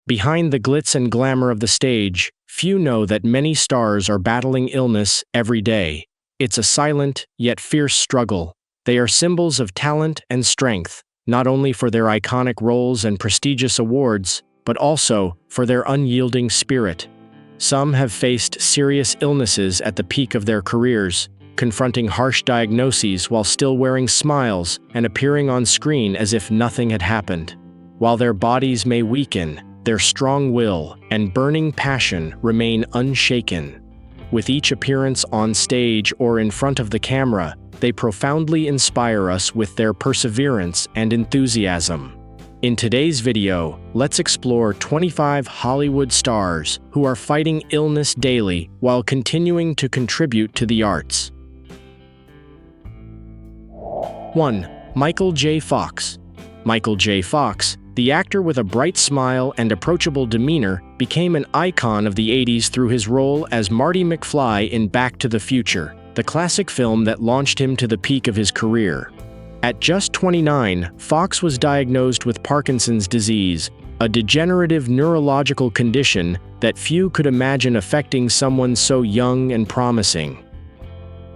Behind the glitz and glamour of the stage, few know that many stars are battling illness every day. It's a silent, yet fierce struggle. They are symbols of talent and strength, not only for their iconic roles and prestigious awards, but also for their unyielding spirit. Some have faced serious illnesses at the peak of their careers, confronting harsh diagnoses while still wearing smiles and appearing on screen as if nothing had happened. While their bodies may weaken, their strong will and burning passion remain unshaken. With each appearance on stage or in front of the camera, they profoundly inspire us with their perseverance and enthusiasm. In today's video, let's explore 25 Hollywood stars who are fighting illness daily while continuing to contribute to the arts. 1. Michael J. Fox. Michael J. Fox, the actor with a bright smile and approachable demeanor, became an icon of the 80s through his role as Marty McFly in Back to the Future, the classic film that launched him to the peak of his career. At just 29, Fox was diagnosed with Parkinson's disease, a degenerative neurological condition that few could imagine affecting someone so young and promising.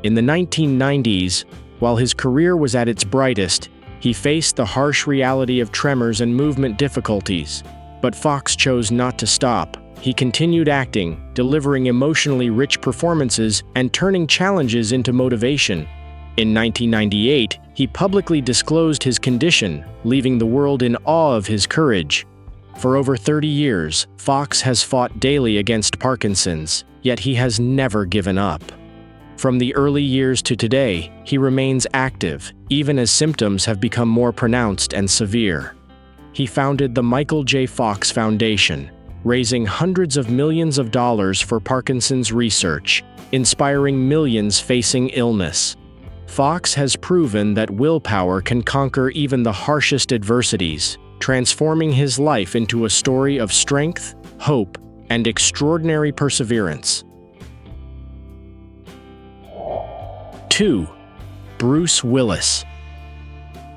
In the 1990s, while his career was at its brightest, he faced the harsh reality of tremors and movement difficulties. But Fox chose not to stop. He continued acting, delivering emotionally rich performances and turning challenges into motivation. In 1998, he publicly disclosed his condition, leaving the world in awe of his courage. For over 30 years, Fox has fought daily against Parkinson's, yet he has never given up. From the early years to today, he remains active, even as symptoms have become more pronounced and severe. He founded the Michael J. Fox Foundation, raising hundreds of millions of dollars for Parkinson's research, inspiring millions facing illness. Fox has proven that willpower can conquer even the harshest adversities, transforming his life into a story of strength, hope, and extraordinary perseverance. 2. Bruce Willis.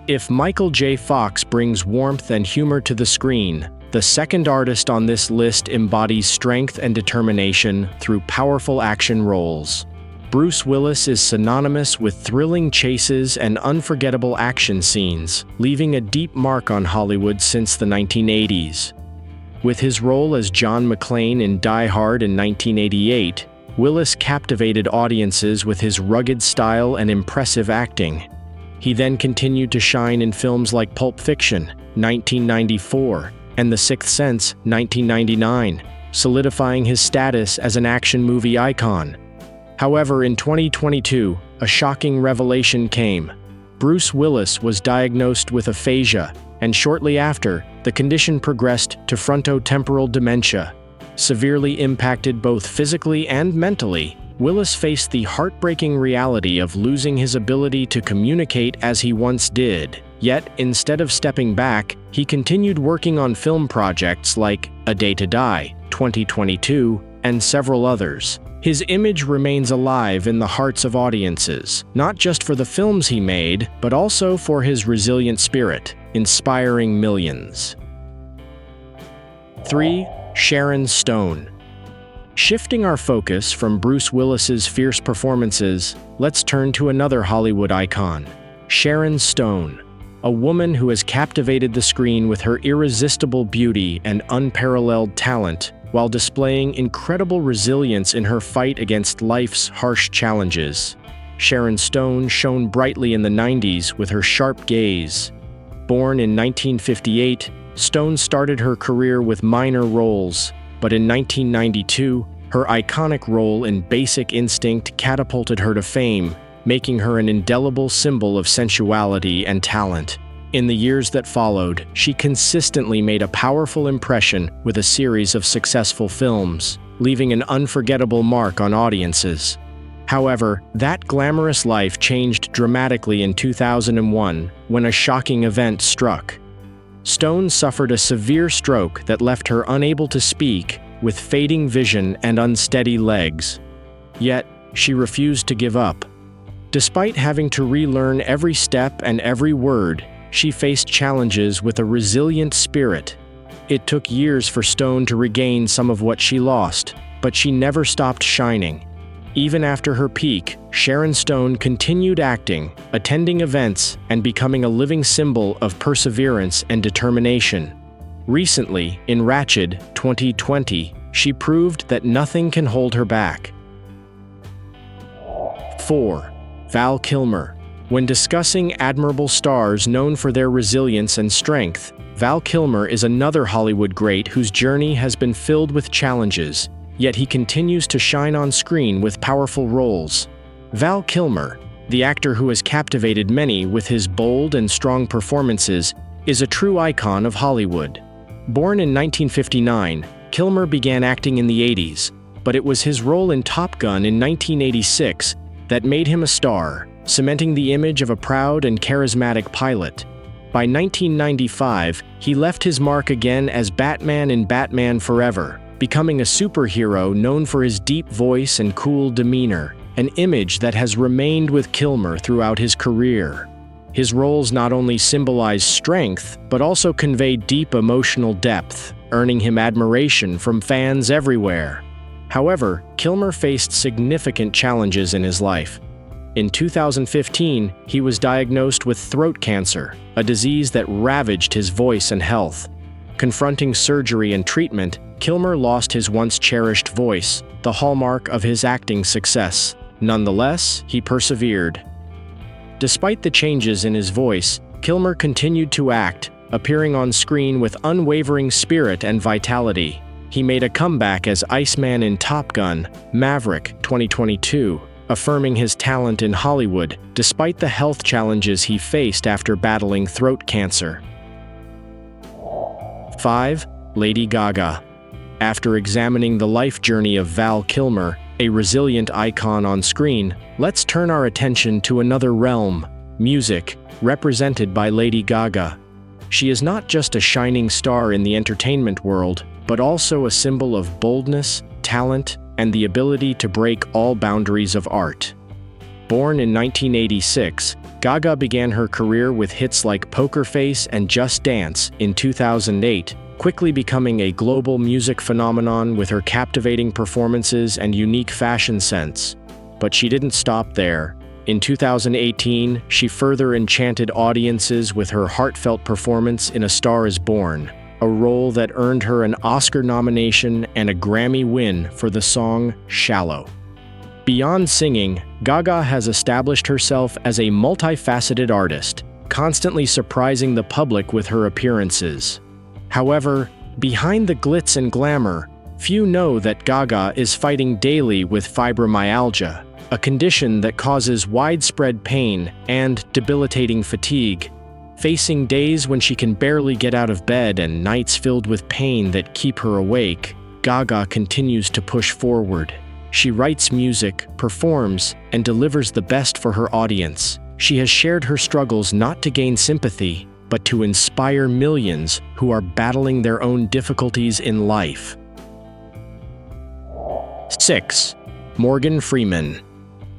If Michael J. Fox brings warmth and humor to the screen, the second artist on this list embodies strength and determination through powerful action roles. Bruce Willis is synonymous with thrilling chases and unforgettable action scenes, leaving a deep mark on Hollywood since the 1980s. With his role as John McClane in Die Hard in 1988, Willis captivated audiences with his rugged style and impressive acting. He then continued to shine in films like Pulp Fiction, 1994, and The Sixth Sense, 1999, solidifying his status as an action movie icon. However, in 2022, a shocking revelation came. Bruce Willis was diagnosed with aphasia, and shortly after, the condition progressed to frontotemporal dementia. Severely impacted both physically and mentally, Willis faced the heartbreaking reality of losing his ability to communicate as he once did. Yet, instead of stepping back, he continued working on film projects like A Day to Die, 2022, and several others. His image remains alive in the hearts of audiences, not just for the films he made, but also for his resilient spirit, inspiring millions. 3. Sharon Stone. Shifting our focus from Bruce Willis's fierce performances, let's turn to another Hollywood icon, Sharon Stone, a woman who has captivated the screen with her irresistible beauty and unparalleled talent, while displaying incredible resilience in her fight against life's harsh challenges. Sharon Stone shone brightly in the 90s with her sharp gaze. Born in 1958, Stone started her career with minor roles, but in 1992, her iconic role in Basic Instinct catapulted her to fame, making her an indelible symbol of sensuality and talent. In the years that followed, she consistently made a powerful impression with a series of successful films, leaving an unforgettable mark on audiences. However, that glamorous life changed dramatically in 2001 when a shocking event struck. Stone suffered a severe stroke that left her unable to speak, with fading vision and unsteady legs. Yet, she refused to give up. Despite having to relearn every step and every word, she faced challenges with a resilient spirit. It took years for Stone to regain some of what she lost, but she never stopped shining. Even after her peak, Sharon Stone continued acting, attending events, and becoming a living symbol of perseverance and determination. Recently, in Ratched 2020, she proved that nothing can hold her back. 4. Val Kilmer. When discussing admirable stars known for their resilience and strength, Val Kilmer is another Hollywood great whose journey has been filled with challenges, yet he continues to shine on screen with powerful roles. Val Kilmer, the actor who has captivated many with his bold and strong performances, is a true icon of Hollywood. Born in 1959, Kilmer began acting in the 80s, but it was his role in Top Gun in 1986 that made him a star, cementing the image of a proud and charismatic pilot. By 1995, he left his mark again as Batman in Batman Forever, becoming a superhero known for his deep voice and cool demeanor, an image that has remained with Kilmer throughout his career. His roles not only symbolize strength, but also convey deep emotional depth, earning him admiration from fans everywhere. However, Kilmer faced significant challenges in his life. In 2015, he was diagnosed with throat cancer, a disease that ravaged his voice and health. Confronting surgery and treatment, Kilmer lost his once cherished voice, the hallmark of his acting success. Nonetheless, he persevered. Despite the changes in his voice, Kilmer continued to act, appearing on screen with unwavering spirit and vitality. He made a comeback as Iceman in Top Gun: Maverick 2022, affirming his talent in Hollywood despite the health challenges he faced after battling throat cancer. 5. Lady Gaga. After examining the life journey of Val Kilmer, a resilient icon on screen, let's turn our attention to another realm: music, represented by Lady Gaga. She is not just a shining star in the entertainment world, but also a symbol of boldness, talent, and the ability to break all boundaries of art. Born in 1986, Gaga began her career with hits like Poker Face and Just Dance in 2008, quickly becoming a global music phenomenon with her captivating performances and unique fashion sense. But she didn't stop there. In 2018, she further enchanted audiences with her heartfelt performance in A Star Is Born, a role that earned her an Oscar nomination and a Grammy win for the song Shallow. Beyond singing, Gaga has established herself as a multifaceted artist, constantly surprising the public with her appearances. However, behind the glitz and glamour, few know that Gaga is fighting daily with fibromyalgia, a condition that causes widespread pain and debilitating fatigue. Facing days when she can barely get out of bed and nights filled with pain that keep her awake, Gaga continues to push forward. She writes music, performs, and delivers the best for her audience. She has shared her struggles not to gain sympathy, but to inspire millions who are battling their own difficulties in life. 6. Morgan Freeman.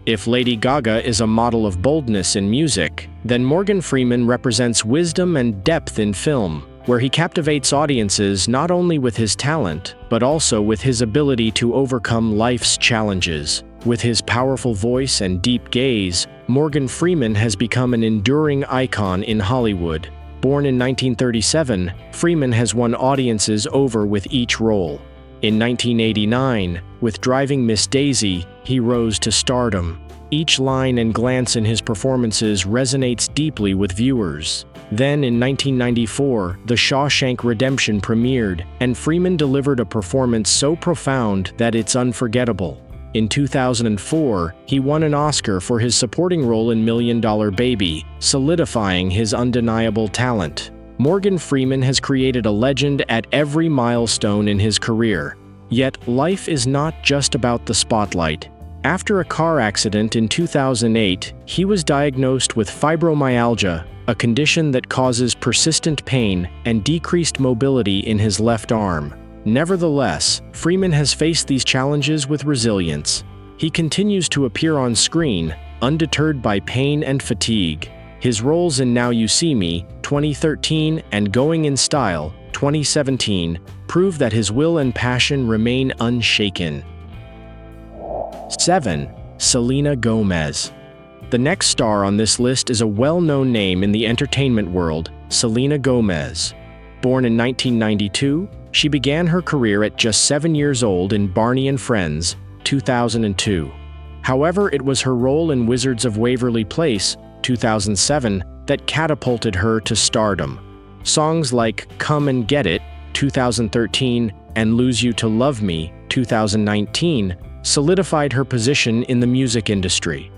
If Lady Gaga is a model of boldness in music, then Morgan Freeman represents wisdom and depth in film, where he captivates audiences not only with his talent, but also with his ability to overcome life's challenges. With his powerful voice and deep gaze, Morgan Freeman has become an enduring icon in Hollywood. Born in 1937, Freeman has won audiences over with each role. In 1989, with Driving Miss Daisy, he rose to stardom. Each line and glance in his performances resonates deeply with viewers. Then in 1994, The Shawshank Redemption premiered, and Freeman delivered a performance so profound that it's unforgettable. In 2004, he won an Oscar for his supporting role in $1 Million Baby, solidifying his undeniable talent. Morgan Freeman has created a legend at every milestone in his career. Yet, life is not just about the spotlight. After a car accident in 2008, he was diagnosed with fibromyalgia, a condition that causes persistent pain and decreased mobility in his left arm. Nevertheless, Freeman has faced these challenges with resilience. He continues to appear on screen, undeterred by pain and fatigue. His roles in Now You See Me, 2013, and Going in Style, 2017, prove that his will and passion remain unshaken. 7. Selena Gomez. The next star on this list is a well-known name in the entertainment world, Selena Gomez. Born in 1992, she began her career at just 7 years old in Barney and Friends, 2002. However, it was her role in Wizards of Waverly Place, 2007, that catapulted her to stardom. Songs like Come and Get It, 2013, and Lose You to Love Me, 2019, solidified her position in the music industry.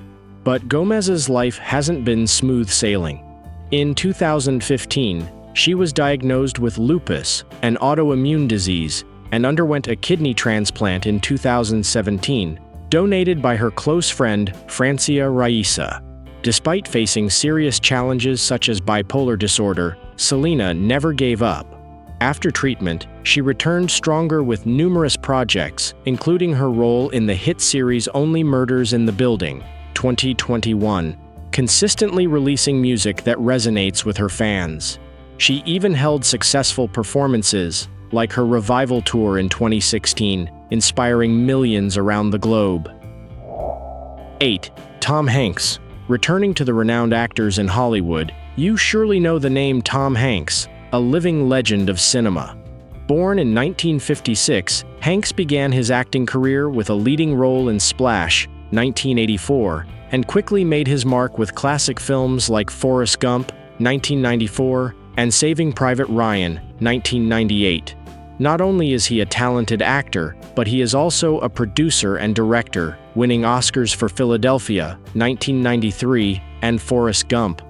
But Gomez's life hasn't been smooth sailing. In 2015, she was diagnosed with lupus, an autoimmune disease, and underwent a kidney transplant in 2017, donated by her close friend, Francia Raisa. Despite facing serious challenges such as bipolar disorder, Selena never gave up. After treatment, she returned stronger with numerous projects, including her role in the hit series Only Murders in the Building, 2021, consistently releasing music that resonates with her fans. She even held successful performances, like her revival tour in 2016, inspiring millions around the globe. 8. Tom Hanks. Returning to the renowned actors in Hollywood, you surely know the name Tom Hanks, a living legend of cinema. Born in 1956, Hanks began his acting career with a leading role in Splash, 1984, and quickly made his mark with classic films like Forrest Gump, 1994, and Saving Private Ryan, 1998. Not only is he a talented actor, but he is also a producer and director, winning Oscars for Philadelphia, 1993, and Forrest Gump.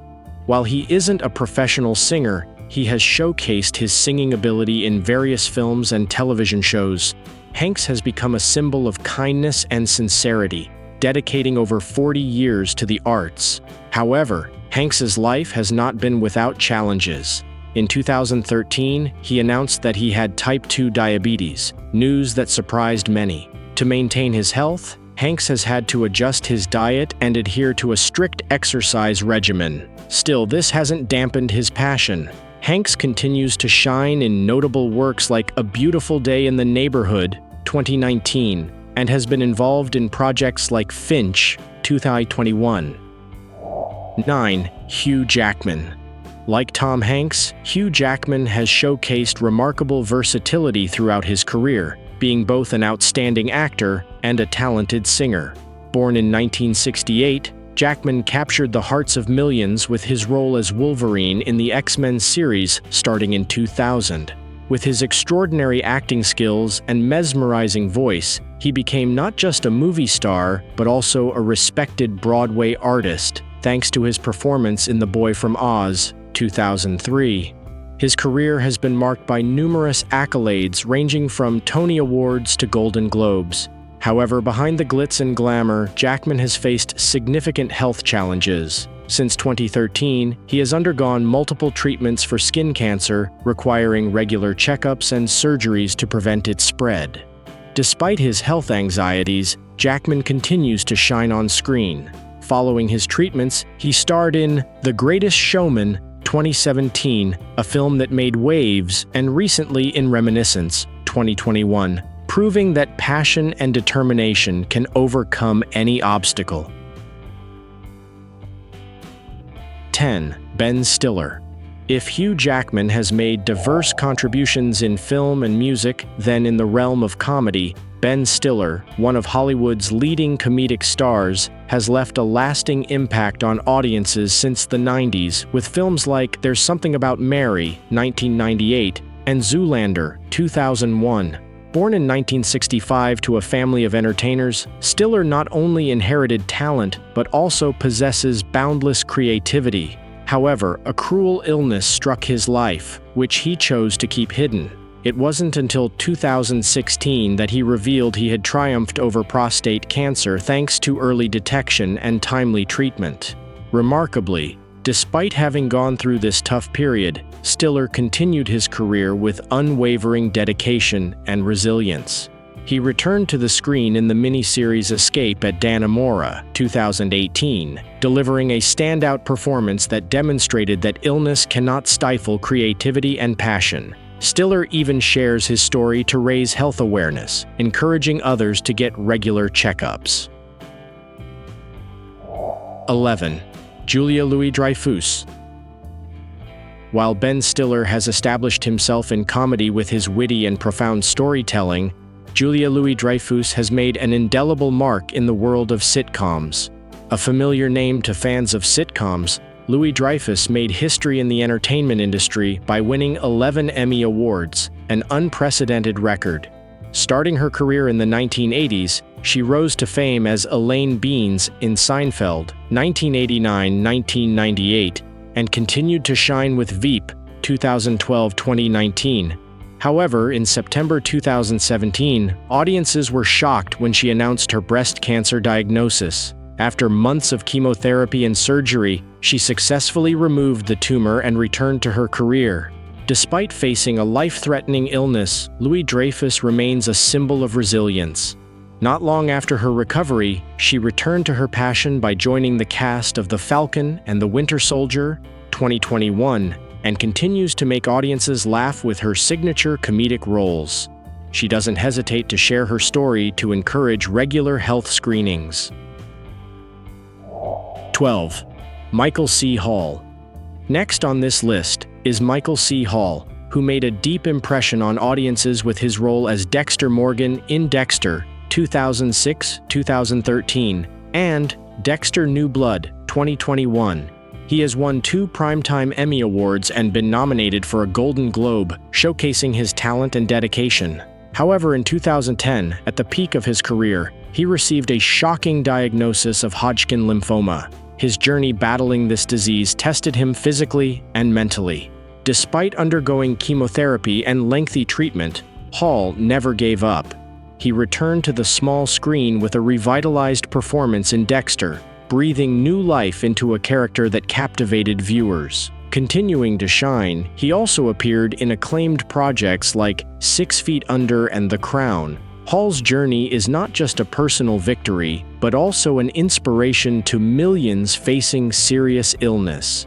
While he isn't a professional singer, he has showcased his singing ability in various films and television shows. Hanks has become a symbol of kindness and sincerity, dedicating over 40 years to the arts. However, Hanks's life has not been without challenges. In 2013, he announced that he had type 2 diabetes, news that surprised many. To maintain his health, Hanks has had to adjust his diet and adhere to a strict exercise regimen. Still, this hasn't dampened his passion. Hanks continues to shine in notable works like A Beautiful Day in the Neighborhood, 2019, and has been involved in projects like Finch, 2021. 9. Hugh Jackman. Like Tom Hanks, Hugh Jackman has showcased remarkable versatility throughout his career, being both an outstanding actor and a talented singer. Born in 1968, Jackman captured the hearts of millions with his role as Wolverine in the X-Men series starting in 2000. With his extraordinary acting skills and mesmerizing voice, he became not just a movie star, but also a respected Broadway artist, thanks to his performance in The Boy from Oz, 2003. His career has been marked by numerous accolades ranging from Tony Awards to Golden Globes. However, behind the glitz and glamour, Jackman has faced significant health challenges. Since 2013, he has undergone multiple treatments for skin cancer, requiring regular checkups and surgeries to prevent its spread. Despite his health anxieties, Jackman continues to shine on screen. Following his treatments, he starred in The Greatest Showman, 2017, a film that made waves, and recently in Reminiscence, 2021, proving that passion and determination can overcome any obstacle. 10. Ben Stiller. If Hugh Jackman has made diverse contributions in film and music, then in the realm of comedy, Ben Stiller, one of Hollywood's leading comedic stars, has left a lasting impact on audiences since the 90s with films like There's Something About Mary, 1998, and Zoolander, 2001. Born in 1965 to a family of entertainers, Stiller not only inherited talent, but also possesses boundless creativity. However, a cruel illness struck his life, which he chose to keep hidden. It wasn't until 2016 that he revealed he had triumphed over prostate cancer thanks to early detection and timely treatment. Remarkably, despite having gone through this tough period, Stiller continued his career with unwavering dedication and resilience. He returned to the screen in the miniseries Escape at Dannemora, 2018, delivering a standout performance that demonstrated that illness cannot stifle creativity and passion. Stiller even shares his story to raise health awareness, encouraging others to get regular checkups. 11. Julia Louis-Dreyfus. While Ben Stiller has established himself in comedy with his witty and profound storytelling, Julia Louis-Dreyfus has made an indelible mark in the world of sitcoms. A familiar name to fans of sitcoms, Louis-Dreyfus made history in the entertainment industry by winning 11 Emmy Awards, an unprecedented record. Starting her career in the 1980s, she rose to fame as Elaine Beans in Seinfeld, 1989-1998, and continued to shine with Veep, 2012-2019. However, in September 2017, audiences were shocked when she announced her breast cancer diagnosis. After months of chemotherapy and surgery, she successfully removed the tumor and returned to her career. Despite facing a life-threatening illness, Louis-Dreyfus remains a symbol of resilience. Not long after her recovery, she returned to her passion by joining the cast of The Falcon and the Winter Soldier, 2021, and continues to make audiences laugh with her signature comedic roles. She doesn't hesitate to share her story to encourage regular health screenings. 12. Michael C. Hall. Next on this list is Michael C. Hall, who made a deep impression on audiences with his role as Dexter Morgan in Dexter, 2006-2013, and Dexter New Blood, 2021. He has won 2 Primetime Emmy Awards and been nominated for a Golden Globe, showcasing his talent and dedication. However, in 2010, at the peak of his career, he received a shocking diagnosis of Hodgkin lymphoma. His journey battling this disease tested him physically and mentally. Despite undergoing chemotherapy and lengthy treatment, Hall never gave up. He returned to the small screen with a revitalized performance in Dexter, breathing new life into a character that captivated viewers. Continuing to shine, he also appeared in acclaimed projects like 6 Feet Under and The Crown. Hall's journey is not just a personal victory, but also an inspiration to millions facing serious illness.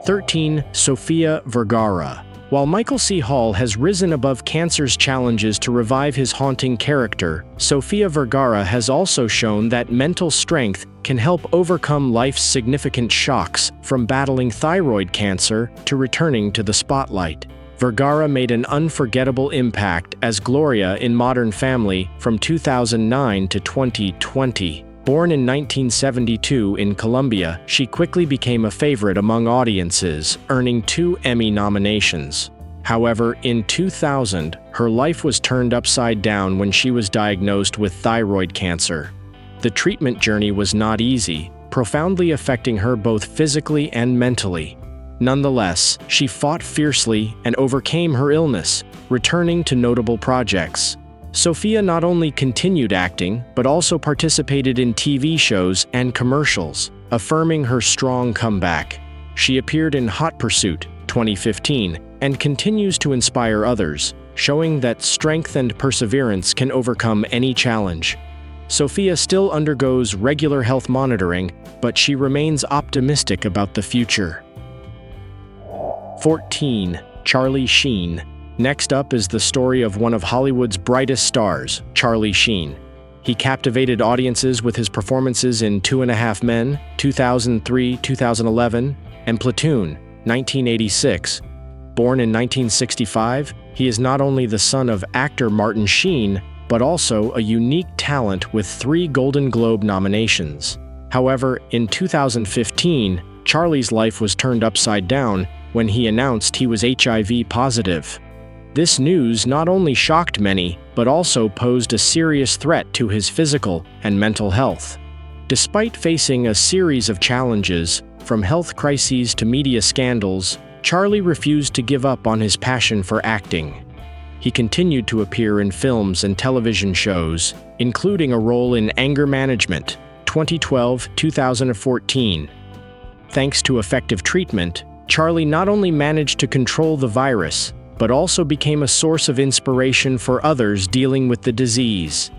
13. Sofia Vergara. While Michael C. Hall has risen above cancer's challenges to revive his haunting character, Sofia Vergara has also shown that mental strength can help overcome life's significant shocks, from battling thyroid cancer to returning to the spotlight. Vergara made an unforgettable impact as Gloria in Modern Family from 2009 to 2020. Born in 1972 in Colombia, she quickly became a favorite among audiences, earning 2 Emmy nominations. However, in 2000, her life was turned upside down when she was diagnosed with thyroid cancer. The treatment journey was not easy, profoundly affecting her both physically and mentally. Nonetheless, she fought fiercely and overcame her illness, returning to notable projects. Sofia not only continued acting, but also participated in TV shows and commercials, affirming her strong comeback. She appeared in Hot Pursuit, 2015, and continues to inspire others, showing that strength and perseverance can overcome any challenge. Sofia still undergoes regular health monitoring, but she remains optimistic about the future. 14. Charlie Sheen. Next up is the story of one of Hollywood's brightest stars, Charlie Sheen. He captivated audiences with his performances in 2.5 Men, 2003-2011, and Platoon, 1986. Born in 1965, he is not only the son of actor Martin Sheen, but also a unique talent with 3 Golden Globe nominations. However, in 2015, Charlie's life was turned upside down when he announced he was HIV positive. This news not only shocked many, but also posed a serious threat to his physical and mental health. Despite facing a series of challenges, from health crises to media scandals, Charlie refused to give up on his passion for acting. He continued to appear in films and television shows, including a role in Anger Management, 2012-2014. Thanks to effective treatment, Charlie not only managed to control the virus, but also became a source of inspiration for others dealing with the disease.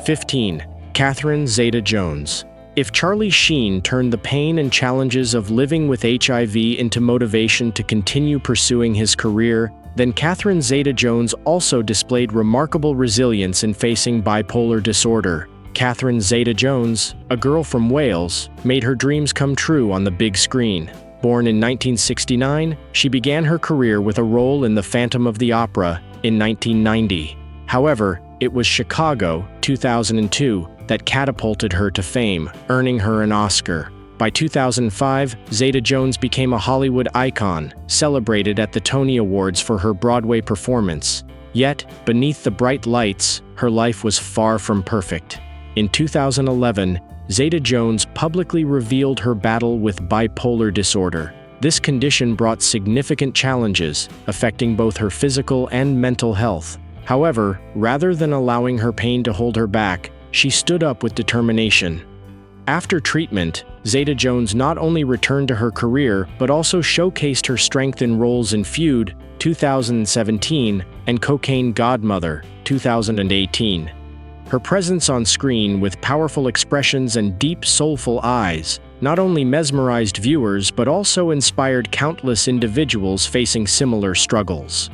15. Catherine Zeta-Jones. If Charlie Sheen turned the pain and challenges of living with HIV into motivation to continue pursuing his career, then Catherine Zeta-Jones also displayed remarkable resilience in facing bipolar disorder. Catherine Zeta-Jones, a girl from Wales, made her dreams come true on the big screen. Born in 1969, she began her career with a role in The Phantom of the Opera in 1990. However, it was Chicago, 2002, that catapulted her to fame, earning her an Oscar. By 2005, Zeta-Jones became a Hollywood icon, celebrated at the Tony Awards for her Broadway performance. Yet, beneath the bright lights, her life was far from perfect. In 2011, Zeta-Jones publicly revealed her battle with bipolar disorder. This condition brought significant challenges, affecting both her physical and mental health. However, rather than allowing her pain to hold her back, she stood up with determination. After treatment, Zeta-Jones not only returned to her career, but also showcased her strength in roles in Feud, 2017, and Cocaine Godmother, 2018. Her presence on screen with powerful expressions and deep, soulful eyes not only mesmerized viewers but also inspired countless individuals facing similar struggles.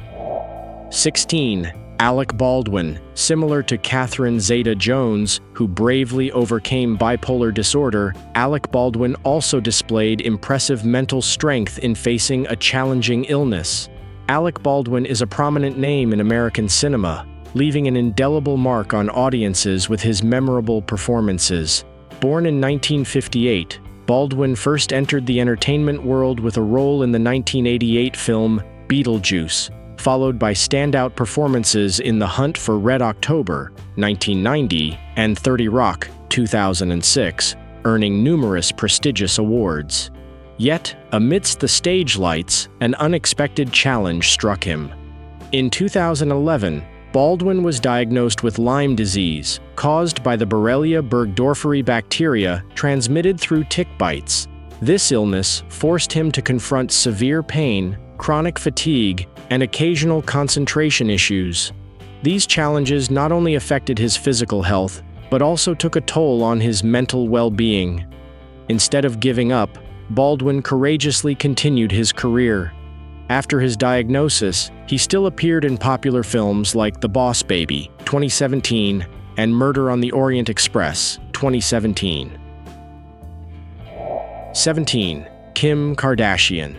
16. Alec Baldwin. Similar to Catherine Zeta-Jones, who bravely overcame bipolar disorder, Alec Baldwin also displayed impressive mental strength in facing a challenging illness. Alec Baldwin is a prominent name in American cinema, leaving an indelible mark on audiences with his memorable performances. Born in 1958, Baldwin first entered the entertainment world with a role in the 1988 film Beetlejuice, followed by standout performances in The Hunt for Red October, 1990, and 30 Rock, 2006, earning numerous prestigious awards. Yet, amidst the stage lights, an unexpected challenge struck him. In 2011, Baldwin was diagnosed with Lyme disease, caused by the Borrelia burgdorferi bacteria transmitted through tick bites. This illness forced him to confront severe pain, chronic fatigue, and occasional concentration issues. These challenges not only affected his physical health, but also took a toll on his mental well-being. Instead of giving up, Baldwin courageously continued his career. After his diagnosis, he still appeared in popular films like The Boss Baby, 2017, and Murder on the Orient Express, 2017. 17. Kim Kardashian.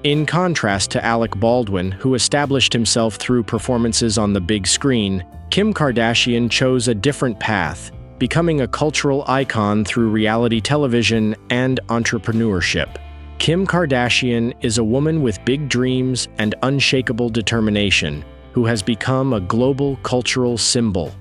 In contrast to Alec Baldwin, who established himself through performances on the big screen, Kim Kardashian chose a different path, becoming a cultural icon through reality television and entrepreneurship. Kim Kardashian is a woman with big dreams and unshakable determination, who has become a global cultural symbol.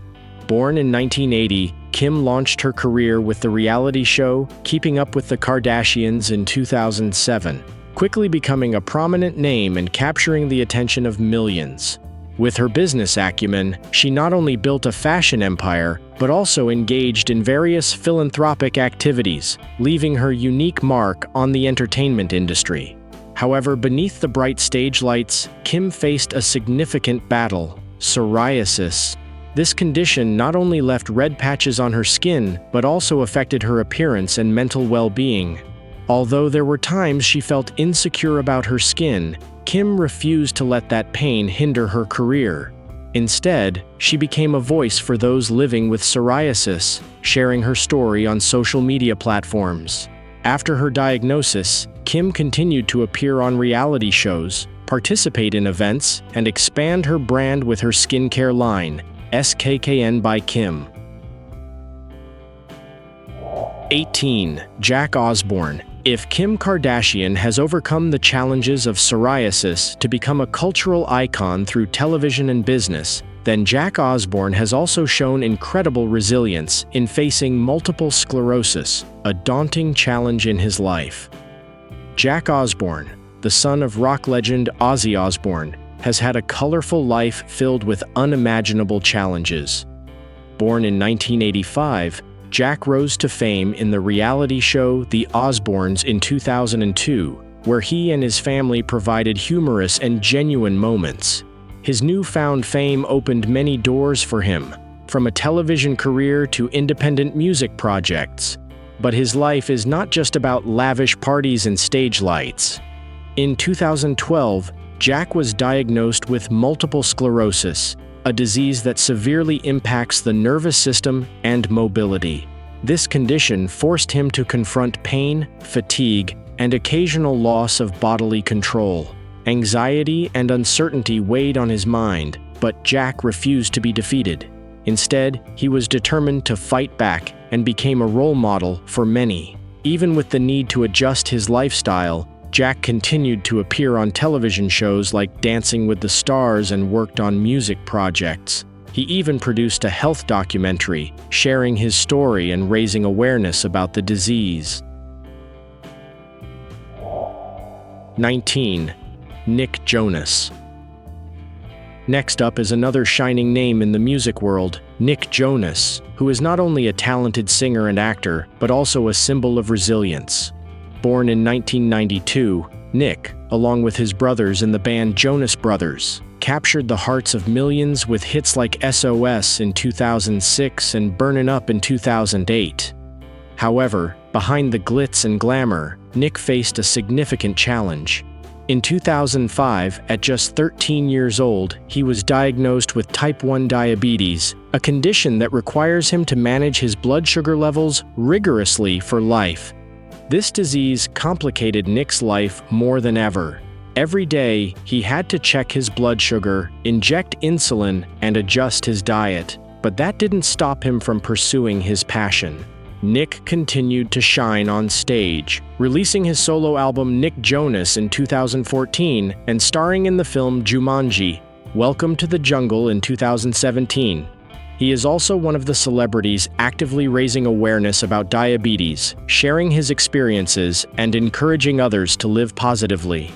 Born in 1980, Kim launched her career with the reality show Keeping Up with the Kardashians in 2007, quickly becoming a prominent name and capturing the attention of millions. With her business acumen, she not only built a fashion empire, but also engaged in various philanthropic activities, leaving her unique mark on the entertainment industry. However, beneath the bright stage lights, Kim faced a significant battle: psoriasis. This condition not only left red patches on her skin, but also affected her appearance and mental well-being. Although there were times she felt insecure about her skin, Kim refused to let that pain hinder her career. Instead, she became a voice for those living with psoriasis, sharing her story on social media platforms. After her diagnosis, Kim continued to appear on reality shows, participate in events, and expand her brand with her skincare line, SKKN by Kim. 18. Jack Osbourne. If Kim Kardashian has overcome the challenges of psoriasis to become a cultural icon through television and business, then Jack Osbourne has also shown incredible resilience in facing multiple sclerosis, a daunting challenge in his life. Jack Osbourne, the son of rock legend Ozzy Osbourne, has had a colorful life filled with unimaginable challenges. Born in 1985, Jack rose to fame in the reality show The Osbournes in 2002, where he and his family provided humorous and genuine moments. His newfound fame opened many doors for him, from a television career to independent music projects. But his life is not just about lavish parties and stage lights. In 2012, Jack was diagnosed with multiple sclerosis, a disease that severely impacts the nervous system and mobility. This condition forced him to confront pain, fatigue, and occasional loss of bodily control. Anxiety and uncertainty weighed on his mind, but Jack refused to be defeated. Instead, he was determined to fight back and became a role model for many. Even with the need to adjust his lifestyle, Jack continued to appear on television shows like Dancing with the Stars and worked on music projects. He even produced a health documentary, sharing his story and raising awareness about the disease. 19. Nick Jonas. Next up is another shining name in the music world, Nick Jonas, who is not only a talented singer and actor, but also a symbol of resilience. Born in 1992, Nick, along with his brothers in the band Jonas Brothers, captured the hearts of millions with hits like SOS in 2006 and Burnin' Up in 2008. However, behind the glitz and glamour, Nick faced a significant challenge. In 2005, at just 13 years old, he was diagnosed with type 1 diabetes, a condition that requires him to manage his blood sugar levels rigorously for life. This disease complicated Nick's life more than ever. Every day, he had to check his blood sugar, inject insulin, and adjust his diet. But that didn't stop him from pursuing his passion. Nick continued to shine on stage, releasing his solo album Nick Jonas in 2014 and starring in the film Jumanji: Welcome to the Jungle in 2017. He is also one of the celebrities actively raising awareness about diabetes, sharing his experiences, and encouraging others to live positively.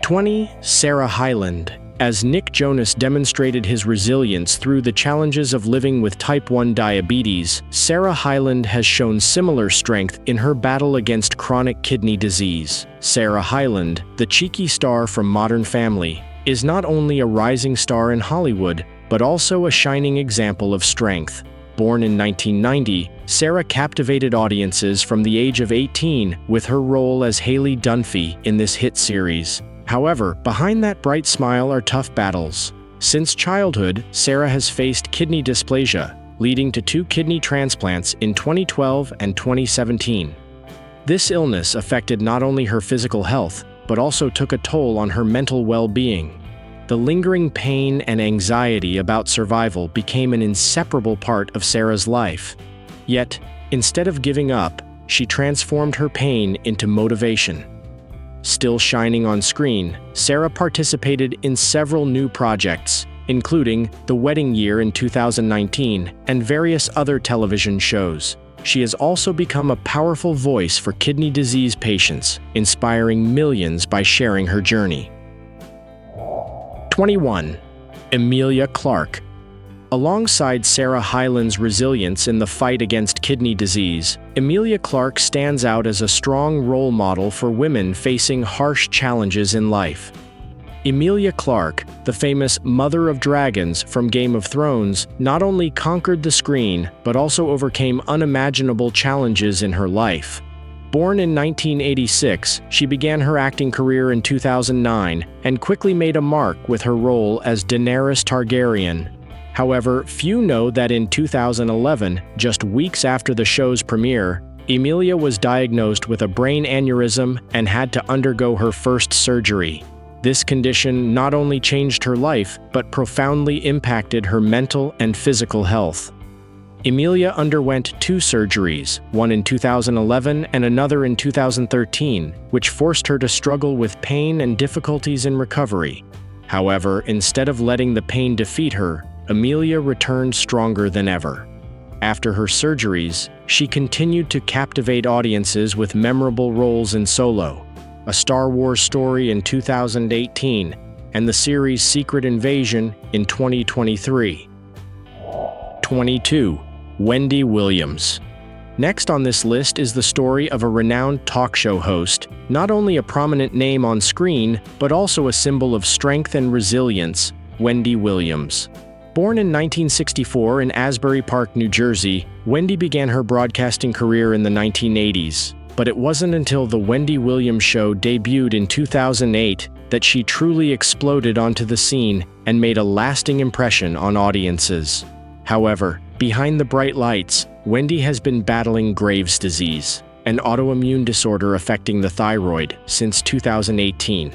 20. Sarah Hyland. As Nick Jonas demonstrated his resilience through the challenges of living with type 1 diabetes, Sarah Hyland has shown similar strength in her battle against chronic kidney disease. Sarah Hyland, the cheeky star from Modern Family, is not only a rising star in Hollywood, but also a shining example of strength. Born in 1990, Sarah captivated audiences from the age of 18 with her role as Haley Dunphy in this hit series. However, behind that bright smile are tough battles. Since childhood, Sarah has faced kidney dysplasia, leading to 2 kidney transplants in 2012 and 2017. This illness affected not only her physical health, but also took a toll on her mental well-being. The lingering pain and anxiety about survival became an inseparable part of Sarah's life. Yet, instead of giving up, she transformed her pain into motivation. Still shining on screen, Sarah participated in several new projects, including The Wedding Year in 2019 and various other television shows. She has also become a powerful voice for kidney disease patients, inspiring millions by sharing her journey. 21. Emilia Clarke. Alongside Sarah Hyland's resilience in the fight against kidney disease, Emilia Clarke stands out as a strong role model for women facing harsh challenges in life. Emilia Clarke, the famous Mother of Dragons from Game of Thrones, not only conquered the screen, but also overcame unimaginable challenges in her life. Born in 1986, she began her acting career in 2009 and quickly made a mark with her role as Daenerys Targaryen. However, few know that in 2011, just weeks after the show's premiere, Emilia was diagnosed with a brain aneurysm and had to undergo her first surgery. This condition not only changed her life, but profoundly impacted her mental and physical health. Emilia underwent 2 surgeries, one in 2011 and another in 2013, which forced her to struggle with pain and difficulties in recovery. However, instead of letting the pain defeat her, Emilia returned stronger than ever. After her surgeries, she continued to captivate audiences with memorable roles in Solo, A Star Wars Story in 2018, and the series Secret Invasion in 2023. 22. Wendy Williams. Next on this list is the story of a renowned talk show host, not only a prominent name on screen, but also a symbol of strength and resilience, Wendy Williams. Born in 1964 in Asbury Park, New Jersey, Wendy began her broadcasting career in the 1980s. But it wasn't until The Wendy Williams Show debuted in 2008 that she truly exploded onto the scene and made a lasting impression on audiences. However, behind the bright lights, Wendy has been battling Graves' disease, an autoimmune disorder affecting the thyroid, since 2018.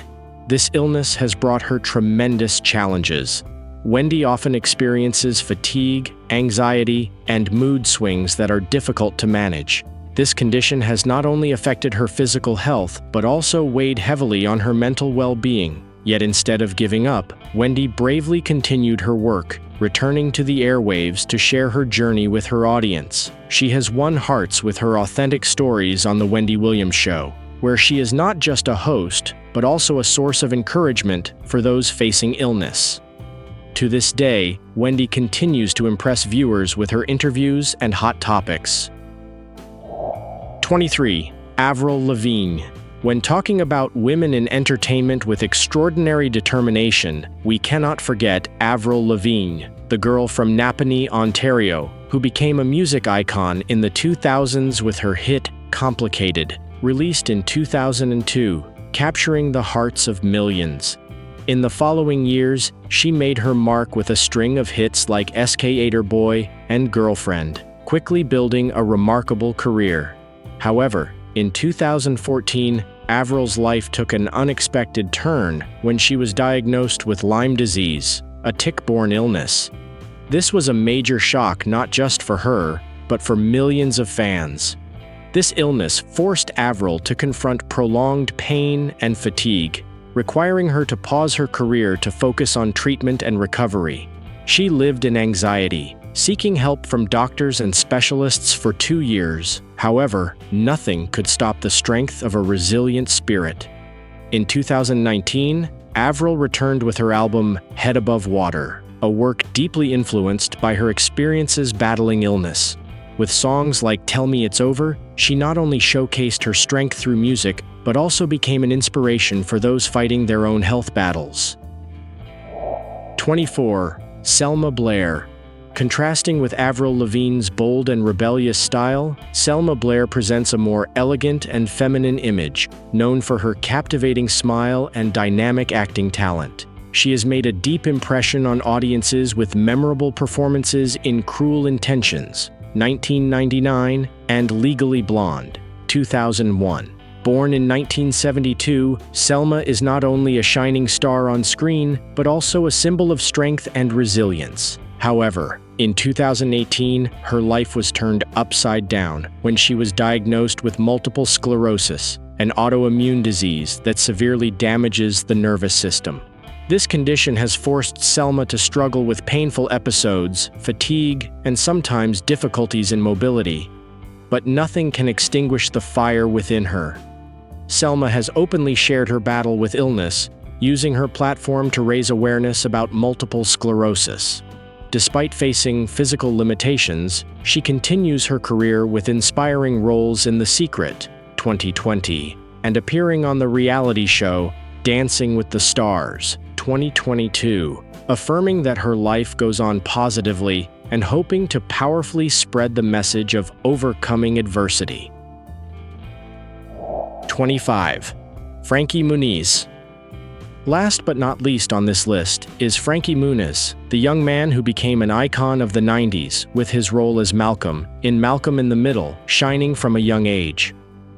This illness has brought her tremendous challenges. Wendy often experiences fatigue, anxiety, and mood swings that are difficult to manage. This condition has not only affected her physical health, but also weighed heavily on her mental well-being. Yet instead of giving up, Wendy bravely continued her work, returning to the airwaves to share her journey with her audience. She has won hearts with her authentic stories on The Wendy Williams Show, where she is not just a host, but also a source of encouragement for those facing illness. To this day, Wendy continues to impress viewers with her interviews and hot topics. 23. Avril Lavigne. When talking about women in entertainment with extraordinary determination, we cannot forget Avril Lavigne, the girl from Napanee, Ontario, who became a music icon in the 2000s with her hit Complicated, released in 2002, capturing the hearts of millions. In the following years, she made her mark with a string of hits like Skater Boy and Girlfriend, quickly building a remarkable career. However, in 2014, Avril's life took an unexpected turn when she was diagnosed with Lyme disease, a tick-borne illness. This was a major shock not just for her, but for millions of fans. This illness forced Avril to confront prolonged pain and fatigue, requiring her to pause her career to focus on treatment and recovery. She lived in anxiety, seeking help from doctors and specialists for 2 years. However, nothing could stop the strength of a resilient spirit. In 2019, Avril returned with her album Head Above Water, a work deeply influenced by her experiences battling illness. With songs like Tell Me It's Over, she not only showcased her strength through music, but also became an inspiration for those fighting their own health battles. 24. Selma Blair. Contrasting with Avril Lavigne's bold and rebellious style, Selma Blair presents a more elegant and feminine image, known for her captivating smile and dynamic acting talent. She has made a deep impression on audiences with memorable performances in Cruel Intentions, 1999, and Legally Blonde, 2001. Born in 1972, Selma is not only a shining star on screen, but also a symbol of strength and resilience. However, in 2018, her life was turned upside down when she was diagnosed with multiple sclerosis, an autoimmune disease that severely damages the nervous system. This condition has forced Selma to struggle with painful episodes, fatigue, and sometimes difficulties in mobility. But nothing can extinguish the fire within her. Selma has openly shared her battle with illness, using her platform to raise awareness about multiple sclerosis. Despite facing physical limitations, she continues her career with inspiring roles in The Secret, 2020, and appearing on the reality show Dancing with the Stars, 2022, affirming that her life goes on positively and hoping to powerfully spread the message of overcoming adversity. 25. Frankie Muniz. Last but not least on this list is Frankie Muniz, the young man who became an icon of the 90s with his role as Malcolm in Malcolm in the Middle, shining from a young age.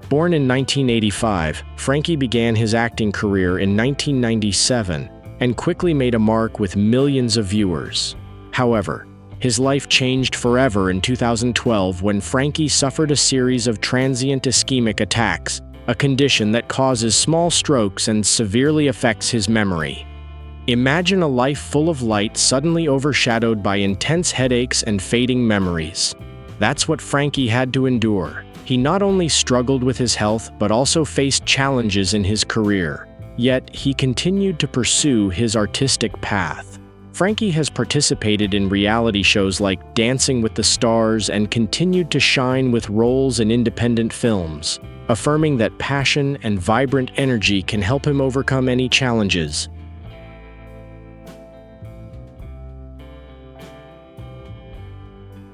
Born in 1985, Frankie began his acting career in 1997 and quickly made a mark with millions of viewers. However, his life changed forever in 2012 when Frankie suffered a series of transient ischemic attacks, a condition that causes small strokes and severely affects his memory. Imagine a life full of light suddenly overshadowed by intense headaches and fading memories. That's what Frankie had to endure. He not only struggled with his health, but also faced challenges in his career. Yet, he continued to pursue his artistic path. Frankie has participated in reality shows like Dancing with the Stars and continued to shine with roles in independent films, affirming that passion and vibrant energy can help him overcome any challenges.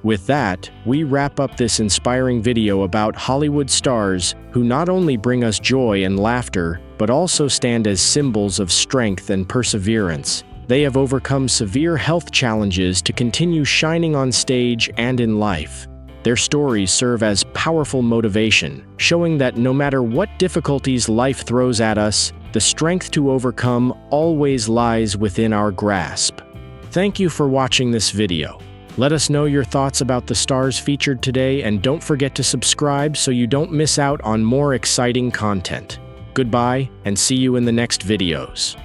With that, we wrap up this inspiring video about Hollywood stars who not only bring us joy and laughter, but also stand as symbols of strength and perseverance. They have overcome severe health challenges to continue shining on stage and in life. Their stories serve as powerful motivation, showing that no matter what difficulties life throws at us, the strength to overcome always lies within our grasp. Thank you for watching this video. Let us know your thoughts about the stars featured today, and don't forget to subscribe so you don't miss out on more exciting content. Goodbye, and see you in the next videos.